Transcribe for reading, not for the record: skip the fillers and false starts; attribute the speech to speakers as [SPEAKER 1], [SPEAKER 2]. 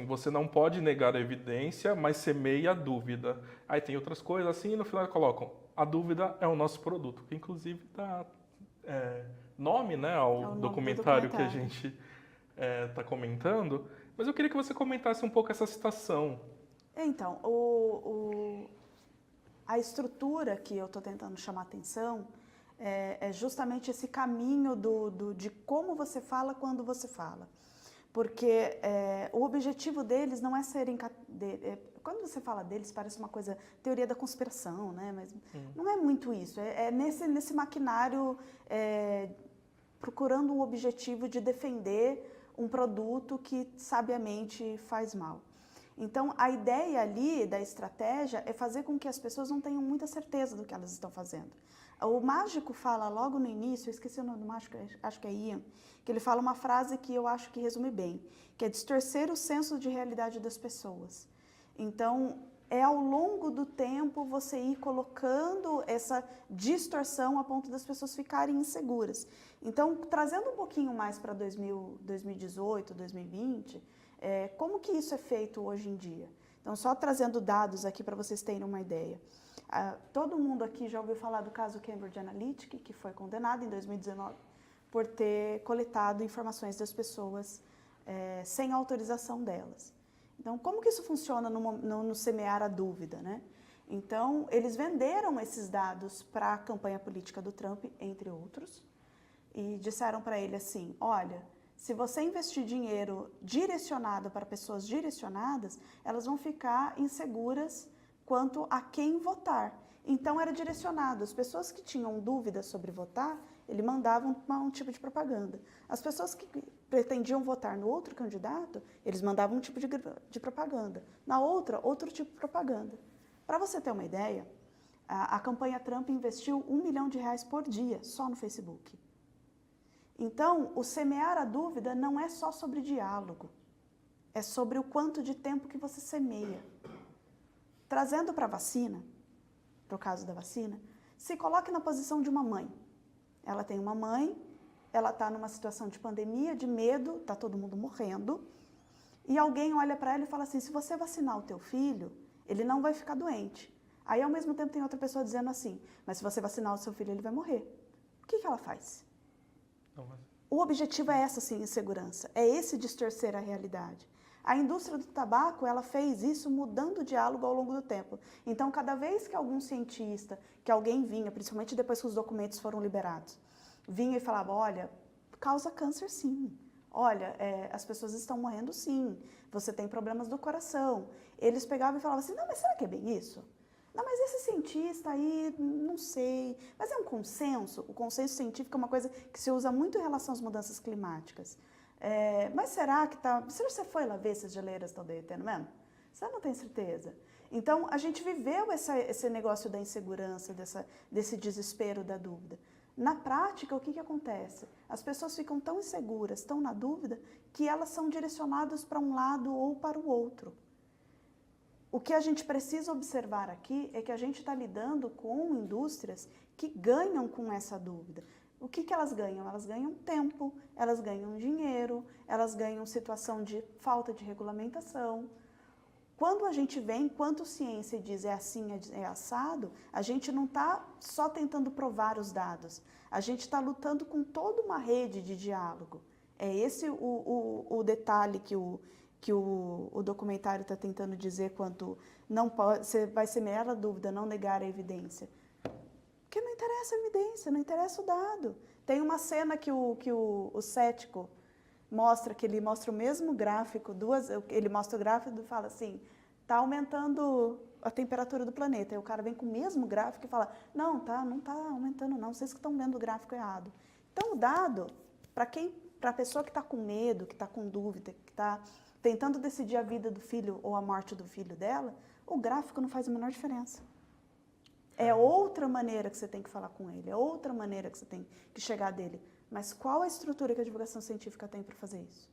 [SPEAKER 1] você não pode negar a evidência, mas semeia a dúvida. Aí tem outras coisas assim, e no final colocam, a dúvida é o nosso produto, que inclusive dá nome, né,
[SPEAKER 2] É
[SPEAKER 1] ao
[SPEAKER 2] o nome do
[SPEAKER 1] documentário que a
[SPEAKER 2] documentário.
[SPEAKER 1] gente está comentando. Mas eu queria que você comentasse um pouco essa citação.
[SPEAKER 2] Então, a estrutura que eu estou tentando chamar atenção é justamente esse caminho de como você fala quando você fala. Porque o objetivo deles não é serem... quando você fala deles, parece uma coisa, teoria da conspiração, né? Mas não é muito isso. É nesse maquinário procurando um objetivo de defender um produto que sabiamente faz mal. Então, a ideia ali da estratégia é fazer com que as pessoas não tenham muita certeza do que elas estão fazendo. O mágico fala logo no início, eu esqueci o nome do mágico, acho que é Ian, que ele fala uma frase que eu acho que resume bem, que é distorcer o senso de realidade das pessoas. Então, é ao longo do tempo você ir colocando essa distorção a ponto das pessoas ficarem inseguras. Então, trazendo um pouquinho mais para 2018, 2020, como que isso é feito hoje em dia? Então, só trazendo dados aqui para vocês terem uma ideia. Todo mundo aqui já ouviu falar do caso Cambridge Analytica, que foi condenado em 2019 por ter coletado informações das pessoas sem autorização delas. Então, como que isso funciona no semear a dúvida, né? Então, eles venderam esses dados para a campanha política do Trump, entre outros, e disseram para ele assim, olha, se você investir dinheiro direcionado para pessoas direcionadas, elas vão ficar inseguras quanto a quem votar. Então, era direcionado. As pessoas que tinham dúvidas sobre votar, ele mandava um tipo de propaganda. As pessoas que pretendiam votar no outro candidato, eles mandavam um tipo de propaganda. Na outra, outro tipo de propaganda. Para você ter uma ideia, a campanha Trump investiu R$1 milhão por dia só no Facebook. Então, o semear a dúvida não é só sobre diálogo, é sobre o quanto de tempo que você semeia. Trazendo para a vacina, para o caso da vacina, se coloque na posição de uma mãe. Ela tem uma mãe, ela está numa situação de pandemia, de medo, está todo mundo morrendo, e alguém olha para ela e fala assim, se você vacinar o teu filho, ele não vai ficar doente. Aí, ao mesmo tempo, tem outra pessoa dizendo assim, mas se você vacinar o seu filho, ele vai morrer. O que ela faz? O objetivo é essa, sim, insegurança, é esse distorcer a realidade. A indústria do tabaco, ela fez isso mudando o diálogo ao longo do tempo. Então, cada vez que algum cientista, que alguém vinha, principalmente depois que os documentos foram liberados, vinha e falava, olha, causa câncer sim, olha, as pessoas estão morrendo sim, você tem problemas do coração. Eles pegavam e falavam assim, não, mas será que é bem isso? Não, mas esse cientista aí, não sei. Mas é um consenso? O consenso científico é uma coisa que se usa muito em relação às mudanças climáticas. Mas será que está... Se você foi lá ver se as geleiras estão derretendo mesmo? Você não tem certeza? Então, a gente viveu esse negócio da insegurança, desse desespero da dúvida. Na prática, o que acontece? As pessoas ficam tão inseguras, tão na dúvida, que elas são direcionadas para um lado ou para o outro. O que a gente precisa observar aqui é que a gente está lidando com indústrias que ganham com essa dúvida. O que elas ganham? Elas ganham tempo, elas ganham dinheiro, elas ganham situação de falta de regulamentação. Quando a gente vem, enquanto ciência diz é assim, é assado, a gente não está só tentando provar os dados, a gente está lutando com toda uma rede de diálogo. É esse o detalhe que o documentário está tentando dizer quanto não pode, você vai semear a dúvida, não negar a evidência. Porque não interessa a evidência, não interessa o dado. Tem uma cena que o cético mostra, que ele mostra o mesmo gráfico, ele mostra o gráfico e fala assim, está aumentando a temperatura do planeta. Aí o cara vem com o mesmo gráfico e fala, não está aumentando não, vocês que estão vendo o gráfico errado. Então o dado, para a pessoa que está com medo, que está com dúvida, que está tentando decidir a vida do filho ou a morte do filho dela, o gráfico não faz a menor diferença. É outra maneira que você tem que falar com ele, é outra maneira que você tem que chegar dele. Mas qual a estrutura que a divulgação científica tem para fazer isso?